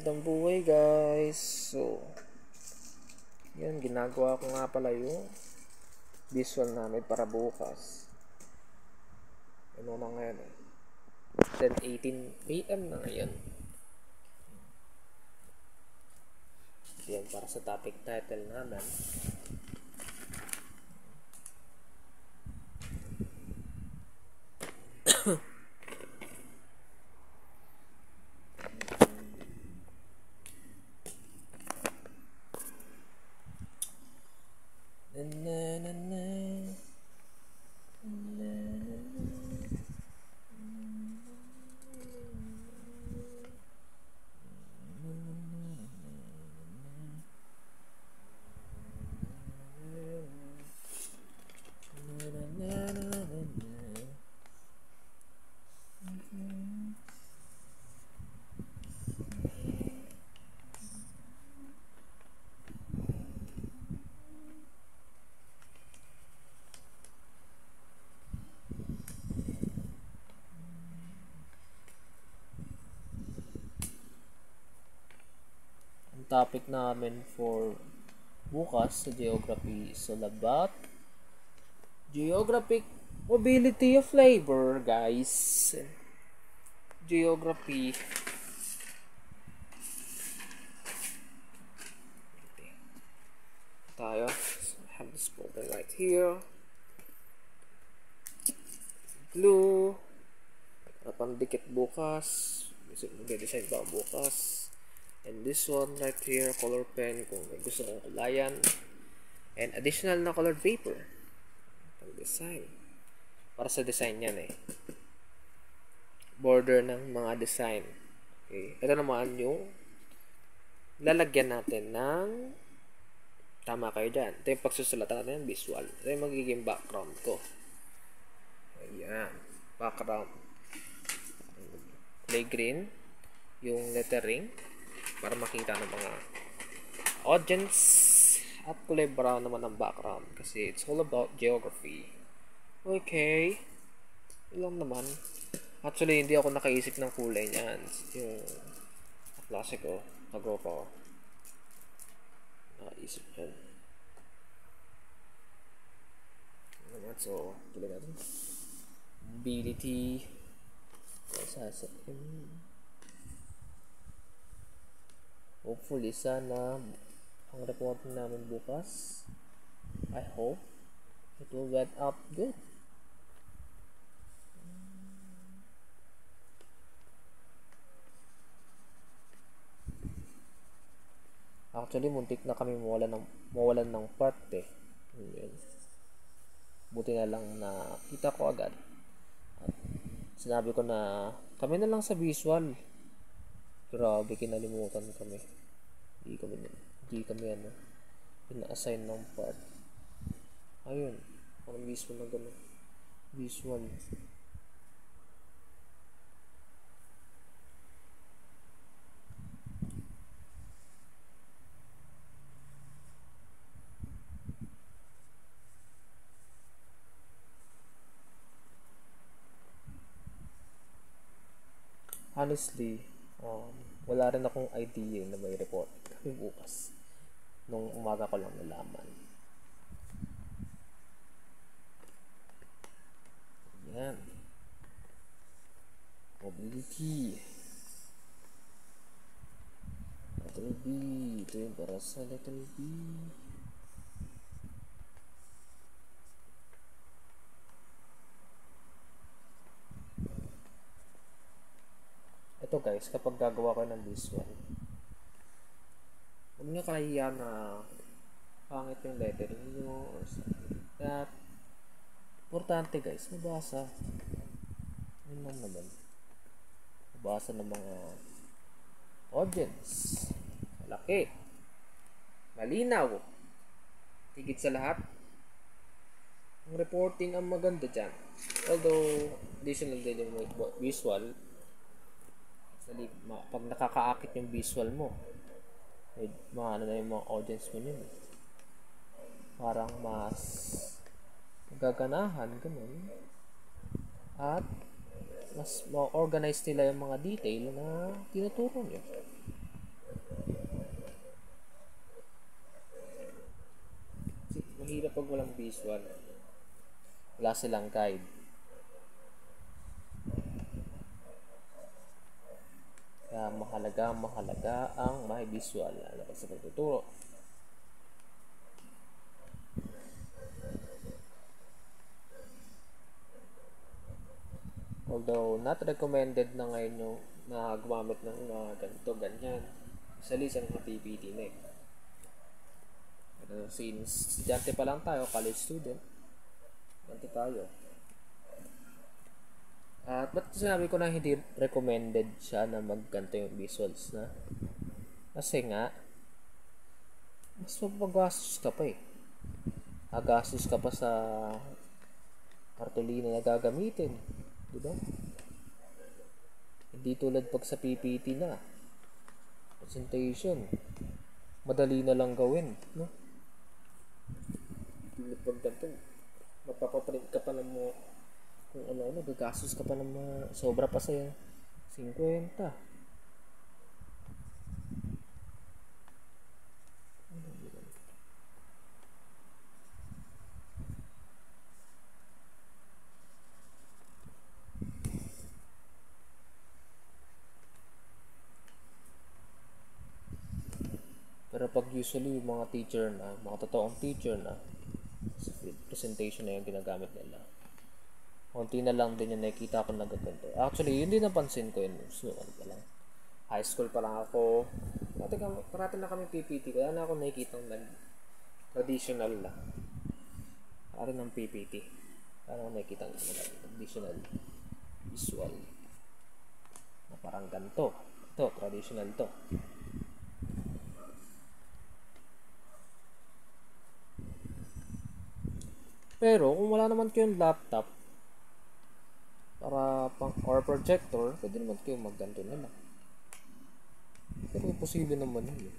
Magandang buhay guys. So, yan, ginagawa ko nga pala yung visual namin para bukas. Ano na ngayon eh. 10:18 AM na ngayon. Yan, para sa topic title namin. Topic namin for bukas sa geography is all about geographic mobility of labor, guys. Geography. Okay. Tayo. So, I have this folder right here. Glue. Para pandikit bukas. Mag-design ba bukas? And this one right here, color pen kung may gusto kong kulayan. And additional na colored paper. Pag-design. Para sa design yan eh. Border ng mga design. Okay. Ito naman yung lalagyan natin ng tama kayo dyan. Ito yung pagsusulatan natin ng visual. Ito yung magiging background ko. Ayan. Background. Play green. Yung lettering. Para makita ng mga audience. At kulay brown naman ang background. Kasi it's all about geography. Okay. Ilang naman. Actually, hindi ako nakaisip ng kulay niyan. Yung klase ko. Nag-gropa ko. Nakaisip yan. So, tuloy natin. Mobility. Hopefully, sana ang report namin bukas, I hope it will get up good. Actually, muntik na kami mawalan ng part eh. Yun. Buti na lang na kita ko agad. At sinabi ko na kami na lang sa visual. Grabe, kinalimutan kami. Hindi kami ina-assign ng part. Ayun. Parang visual na gano'n. Visual. Honestly, wala rin akong idea na may report kami bukas. Nung umaga ko lang nalaman. Yan. Mobility. Letter B. Ito yung para sa letter B. Ito guys, kapag gagawa ko ng visual, huwag nyo kahiya na pangit yung lettering nyo or something like that. Importante guys, mabasa. Yun lang naman. Mabasa ng mga audience. Malaki. Malinaw. Higit sa lahat, ang reporting ang maganda dyan. Although, additional din yung visual, pag nakakaakit yung visual mo, ano na yung mga audience mo yun. Parang mas gaganahan, ganun. At mas ma-organize nila yung mga detail na tinuturo nyo. mahirap pag walang visual. Wala silang guide. Kaya mahalaga ang may visual lalo sa pagtuturo. Although not recommended na ngayon yung na gumamit ng ganito, ganyan. Usually sa mga PPT na eh. Pero since estudyante pa lang tayo, college student, ganito tayo. At ba't sinabi ko na hindi recommended siya na magganto yung visuals na? Kasi nga, mas mapagastos ka pa eh. Agastos ka pa sa kartolina na gagamitin. Diba? Hindi tulad pag sa PPT na. Presentation. Madali na lang gawin. No? Tulad pag ganito, mapapaprint ka pa ng mga kung ano, gagastos ka pa ng mga sobra pa sa 50. Pero pag usually yung mga teacher na, mga totoong teacher na, presentation na yung ginagamit nila. Konti na lang din yung nakikita ko na ganito. Actually, yun din napansin ko yun. So, ano pa lang. High school pa lang ako. Parati na kami PPT. Kaya na ako nakikita ng traditional na. Parang ng PPT. Parang nakikita ng traditional visual. Na parang ganito. Ito, traditional to. Pero kung wala naman kayong laptop para pang or projector, pwede naman kayong magganto na lang. Pero posible naman yun.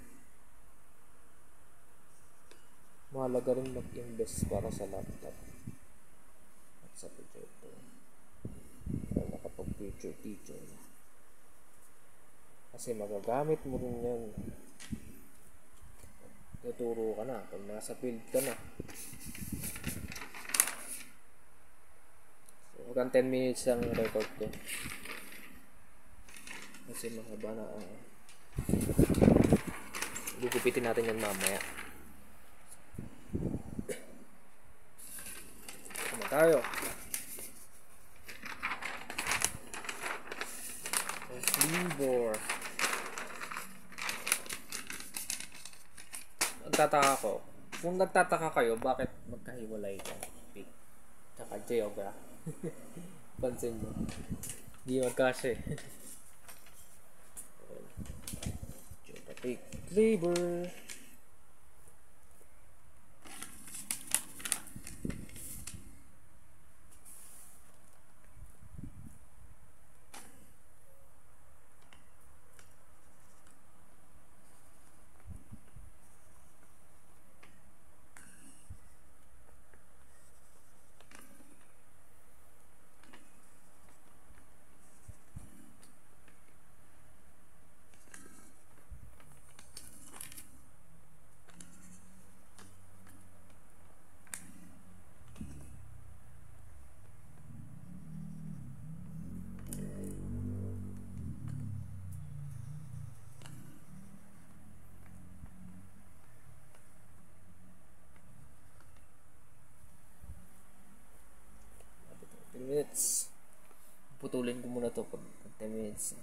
Mahalaga rin mag-invest para sa laptop at sa projector. Para kapag future teacher na. Kasi magagamit mo rin yan. Tuturo ka na pag nasa field ka na. Hanggang 10 minutes ang record ko. Kasi mahaba na gugupitin natin yan mamaya. Kuma tayo. Sleeve. Nagtataka ko. Kung nagtataka kayo, bakit magkahiwalay ka? Pick. Tsaka geography. Pansin mo. Di magkasya eh. Geographic labor. Minutes. Putulin ko muna to pag 10 minutes.